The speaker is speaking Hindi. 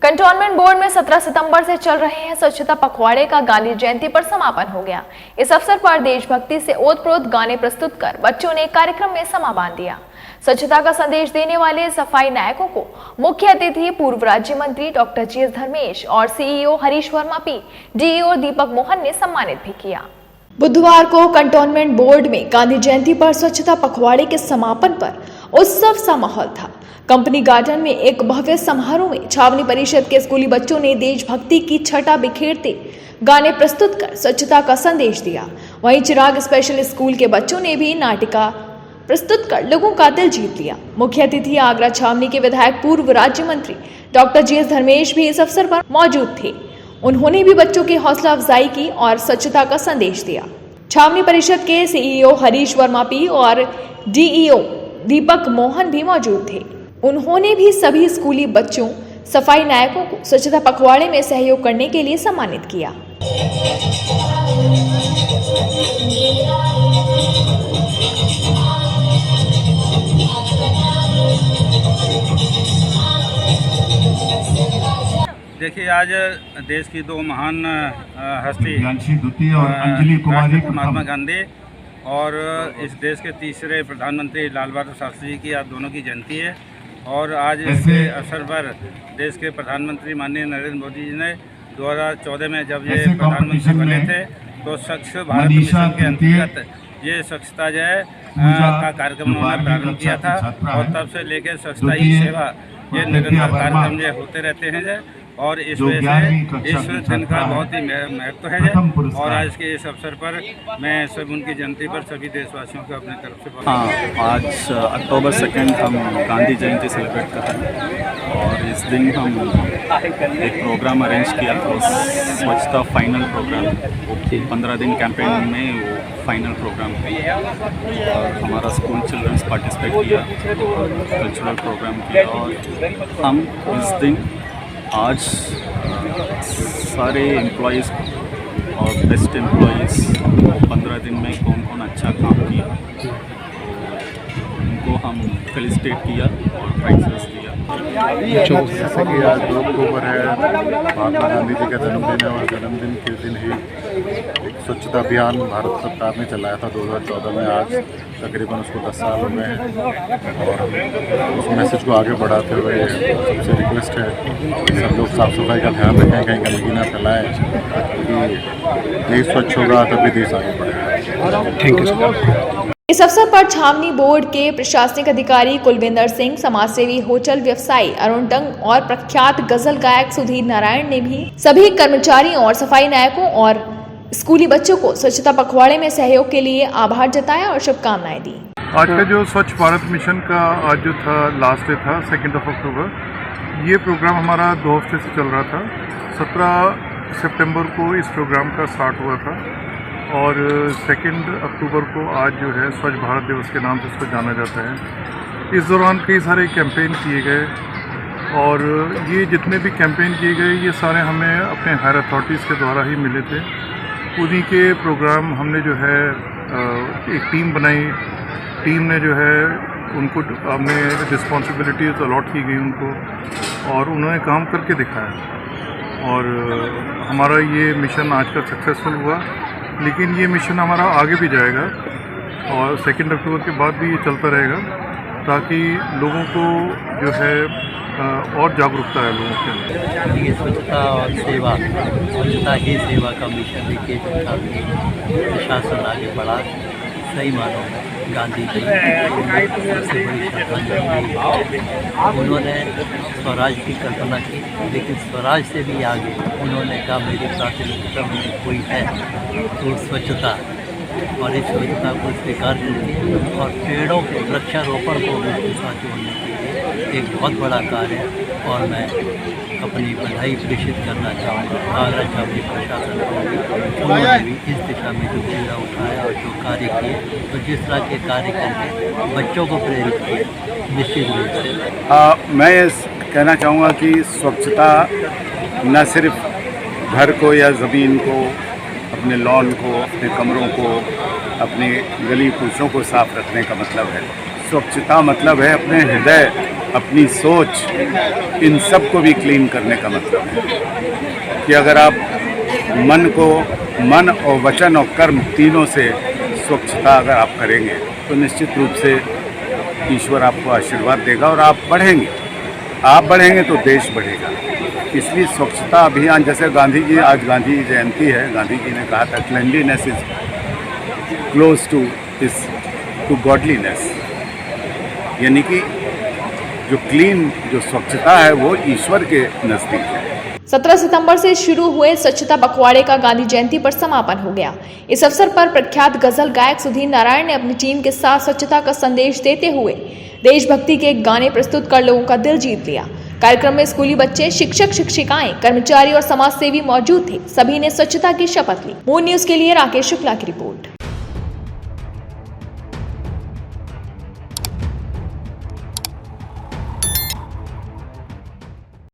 कंटोनमेंट बोर्ड में 17 सितंबर से चल रहे हैं स्वच्छता पखवाड़े का गांधी जयंती पर समापन हो गया। इस अवसर पर देशभक्ति से ओतप्रोत गाने प्रस्तुत कर बच्चों ने कार्यक्रम में समा बांध दिया। स्वच्छता का संदेश देने वाले सफाई नायकों को मुख्य अतिथि पूर्व राज्य मंत्री डॉक्टर जी.एस. धर्मेश और CEO Harish Verma P, DEO Deepak Mohan ने सम्मानित भी किया। बुधवार को कंटोनमेंट बोर्ड में गांधी जयंती पर स्वच्छता पखवाड़े के समापन पर उत्सव सा माहौल था। कंपनी गार्डन में एक भव्य समारोह में छावनी परिषद के स्कूली बच्चों ने देशभक्ति की छटा बिखेरते गाने प्रस्तुत कर स्वच्छता का संदेश दिया। वहीं चिराग स्पेशल स्कूल के बच्चों ने भी नाटिका प्रस्तुत कर लोगों का दिल जीत लिया। मुख्य अतिथि आगरा छावनी के विधायक पूर्व राज्य मंत्री डॉक्टर जी.एस. धर्मेश भी इस अवसर पर मौजूद थे। उन्होंने भी बच्चों की हौसला अफजाई की और स्वच्छता का संदेश दिया। छावनी परिषद के सीईओ हरीश वर्मा पी और डीईओ दीपक मोहन भी मौजूद थे। उन्होंने भी सभी स्कूली बच्चों सफाई नायकों को स्वच्छता पखवाड़े में सहयोग करने के लिए सम्मानित किया। देखिए, आज देश की दो महान हस्ती और अंजलि कुमारी महात्मा गांधी और इस देश के तीसरे प्रधानमंत्री लाल बहादुर शास्त्री जी की आज दोनों की जयंती है। और आज इसके अवसर पर देश के प्रधानमंत्री माननीय नरेंद्र मोदी जी ने 2014 में जब ये प्रधानमंत्री बने थे तो स्वच्छ भारत मिशन के अंतर्गत ये स्वच्छता जो है का कार्यक्रम उन्होंने प्रारंभ किया था। और तब से लेकर स्वच्छता ही सेवा ये निरंतर कार्यक्रम जो होते रहते हैं और इस वजह से इस दिन का बहुत ही महत्व है। और आज के इस अवसर पर मैं सब उनकी जयंती पर सभी देशवासियों को अपनी तरफ से आज अक्टूबर 2 हम गांधी जयंती सेलिब्रेट कर रहे हैं और इस दिन हम एक प्रोग्राम अरेंज किया तो स्वच्छता फाइनल प्रोग्राम 15 दिन कैंपेन में वो फाइनल प्रोग्राम और हमारा स्कूल चिल्ड्रंस पार्टिसिपेट किया, कल्चरल प्रोग्राम किया। और हम इस दिन आज सारे एम्प्लॉइज़ और बेस्ट एम्प्लॉइज़ 15 दिन में कौन कौन अच्छा काम किया उनको हम फेलिसिटेट किया और प्राइजेस दिया। जैसे कि आज 2 अक्टूबर है, महात्मा गांधी जी का जन्मदिन है और जन्मदिन के दिन ही एक स्वच्छता अभियान भारत सरकार ने चलाया था 2014 में। आज तकरीबन उसको 10 साल हो गए हैं और उस मैसेज को आगे बढ़ाते हुए सबसे रिक्वेस्ट है कि सब लोग साफ़ सफाई का ध्यान रखें, कहीं गंदगी ना फैलाएं, कि देश स्वच्छ होगा तभी देश आगे बढ़ेगा। Thank you. इस अवसर पर छावनी बोर्ड के प्रशासनिक अधिकारी कुलविंदर सिंह, समाजसेवी होटल व्यवसायी अरुण डंग और प्रख्यात गजल गायक सुधीर नारायण ने भी सभी कर्मचारियों और सफाई नायकों और स्कूली बच्चों को स्वच्छता पखवाड़े में सहयोग के लिए आभार जताया और शुभकामनाएं दी। आज का जो स्वच्छ भारत मिशन का आज जो था लास्ट डे था 2 अक्टूबर, ये प्रोग्राम हमारा 2 हफ्ते से चल रहा था। 17 सितंबर को इस प्रोग्राम का स्टार्ट हुआ था और 2 अक्टूबर को आज जो है स्वच्छ भारत दिवस के नाम से इसको जाना जाता है। इस दौरान कई सारे कैंपेन किए गए और ये जितने भी कैंपेन किए गए ये सारे हमें अपने हायर अथॉरिटीज़ के द्वारा ही मिले थे। उन्हीं के प्रोग्राम हमने जो है एक टीम बनाई, टीम ने जो है उनको हमने रिस्पॉन्सिबिलिटीज़ अलॉट की गई उनको और उन्होंने काम करके दिखाया और हमारा ये मिशन आज का सक्सेसफुल हुआ। लेकिन ये मिशन हमारा आगे भी जाएगा और 2 अक्टूबर के बाद भी ये चलता रहेगा ताकि लोगों को जो है और जागरूकता है लोगों के अंदर। ये स्वच्छता और सेवा, स्वच्छता ही सेवा का मिशन लेके प्रशासन आगे बढ़ा। सही मानो गांधी जी सबसे बड़ी श्रद्धांजलि। उन्होंने स्वराज की कल्पना की, लेकिन स्वराज से भी आगे उन्होंने कहा मेरी प्राथमिकता में कोई है तो स्वच्छता, और इस स्वच्छता को स्वीकार करके और पेड़ों के वृक्षारोपण को उसके साथ जोड़ने के लिए एक बहुत बड़ा कार्य है। और मैं अपनी बधाई प्रेषित करना चाहूँगा आगरा छावनी प्रशासन को। उन्होंने भी इस दिशा में जो बीड़ा उठाया और जो कार्य किए, तो जिस तरह के कार्य करके बच्चों को प्रेरित किया, निश्चित रूप से मैं कहना चाहूँगा कि स्वच्छता न सिर्फ घर को या ज़मीन को, अपने लॉन को, अपने कमरों को, अपने गली कूचों को साफ रखने का मतलब है। स्वच्छता मतलब है अपने हृदय, अपनी सोच, इन सब को भी क्लीन करने का मतलब है कि अगर आप मन और वचन और कर्म तीनों से स्वच्छता अगर आप करेंगे तो निश्चित रूप से ईश्वर आपको आशीर्वाद देगा और आप बढ़ेंगे। आप बढ़ेंगे तो देश बढ़ेगा। इसलिए स्वच्छता अभियान, जैसे गांधी जी, आज गांधी जयंती है, गांधी जी ने कहा था cleanliness is close to godliness, यानी कि जो स्वच्छता है वो ईश्वर के नज़दीक है। 17 सितंबर से शुरू हुए स्वच्छता पखवाड़े का गांधी जयंती पर समापन हो गया। इस अवसर पर प्रख्यात गजल गायक सुधीर नारायण ने अपनी टीम के साथ स्वच्छता का संदेश देते हुए देशभक्ति के गाने प्रस्तुत कर लोगों का दिल जीत लिया। कार्यक्रम में स्कूली बच्चे, शिक्षक, शिक्षिकाएं, कर्मचारी और समाजसेवी मौजूद थे। सभी ने स्वच्छता की शपथ ली। मून न्यूज के लिए राकेश शुक्ला की रिपोर्ट।